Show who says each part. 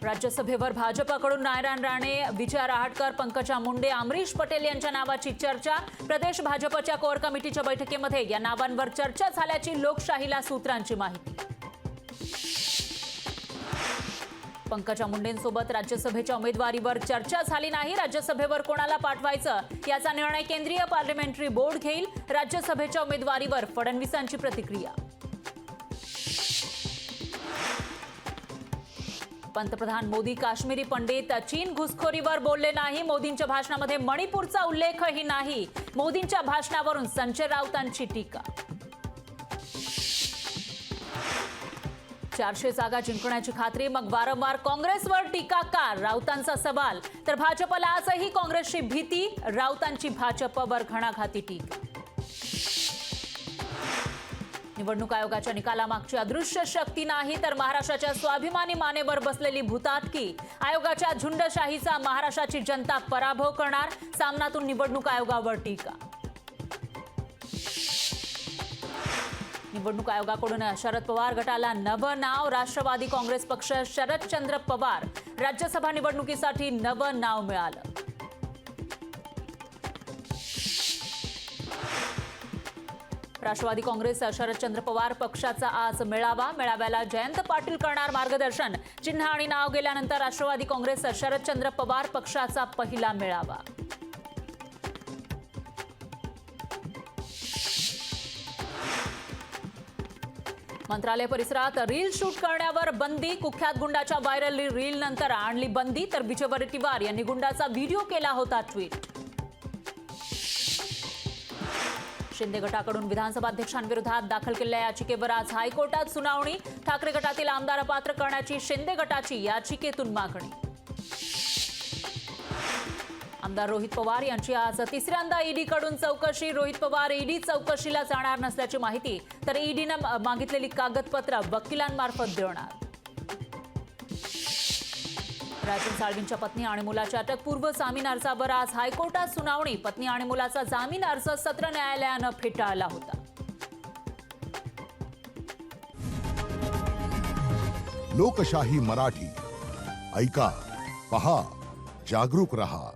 Speaker 1: राज्यसभेवर भाजपाकडून नारायण राणे, विजय रहाटकर, पंकजा मुंडे, अमरीश पटेल यांच्या नावाची चर्चा। प्रदेश भाजपच्या कोर कमिटीच्या बैठकीमध्ये या नावांवर चर्चा झाल्याची लोकशाहीला सूत्रांची माहिती। पंकजा मुंडेंसोबत राज्यसभेच्या उमेदवारीवर चर्चा झाली नाही। राज्यसभेवर कोणाला पाठवायचं याचा निर्णय केंद्रीय पार्लमेंटरी बोर्ड घेईल। राज्यसभेच्या उमेदवारीवर फडणवीसांची प्रतिक्रिया। पंतप्रधान मोदी काश्मीरी पंडित चीन घुसखोरीवर बोलले नाही। मोदींच्या भाषणामध्ये मणिपूरचा उल्लेखही नाही। मोदींच्या भाषणावरून संजय राऊतांची टीका। 400 जागा जिंकण्याची खात्री, मग वारंवार काँग्रेसवर टीका का? राऊतांचा सवाल। तर भाजपला आजही काँग्रेसची भीती, राऊतांची भाजपवर घणाघाती टीका। निवडणूक आयोगाच्या निकालामागची अदृश्य शक्ती नाही, तर महाराष्ट्राच्या स्वाभिमानी मानेवर बसलेली भूताटकी। आयोगाच्या झुंडशाहीचा महाराष्ट्राची जनता पराभव करणार। सामनातून निवडणूक आयोगावर टीका। निवडणूक आयोगाकडून शरद पवार गटाला नवं नाव। राष्ट्रवादी काँग्रेस पक्ष शरदचंद्र पवार। राज्यसभा निवडणुकीसाठी नवं नाव मिळालं। राष्ट्रवादी काँग्रेस शरदचंद्र पवार पक्षाचा आज मेळावा। मेळाव्याला जयंत पाटील करणार मार्गदर्शन। चिन्ह आणि नाव गेल्यानंतर राष्ट्रवादी काँग्रेस शरदचंद्र पवार पक्षाचा पहिला मेळावा। मंत्रालय परिसरात रील शूट करण्यावर बंदी। कुख्यात गुंडाच्या व्हायरल रील नंतर आणली बंदी। तर विजय वडेट्टीवार यांनी गुंडाचा व्हिडिओ केला होता ट्विट। शिंदे गटाकडून विधानसभा अध्यक्षांविरोधात दाखल केलेल्या याचिकेवर आज हायकोर्टात सुनावणी। ठाकरे गटातील आमदार अपात्र करण्याची शिंदे गटाची याचिकेतून मागणी। आमदार रोहित पवार यांची आज तिसऱ्यांदा ईडीकडून चौकशी। रोहित पवार ईडी चौकशीला जाणार नसल्याची माहिती, तर ईडीनं मागितलेली कागदपत्र वकिलांमार्फत देणार। राजन साळवींच्या पत्नी आणि मुलाच्या अटकपूर्व जामीन अर्जावर आज हायकोर्टात सुनावणी। पत्नी आणि मुलाचा जामीन अर्ज सत्र न्यायालयानं फेटाळला होता।
Speaker 2: लोकशाही मराठी ऐका, पहा, जागरूक रहा।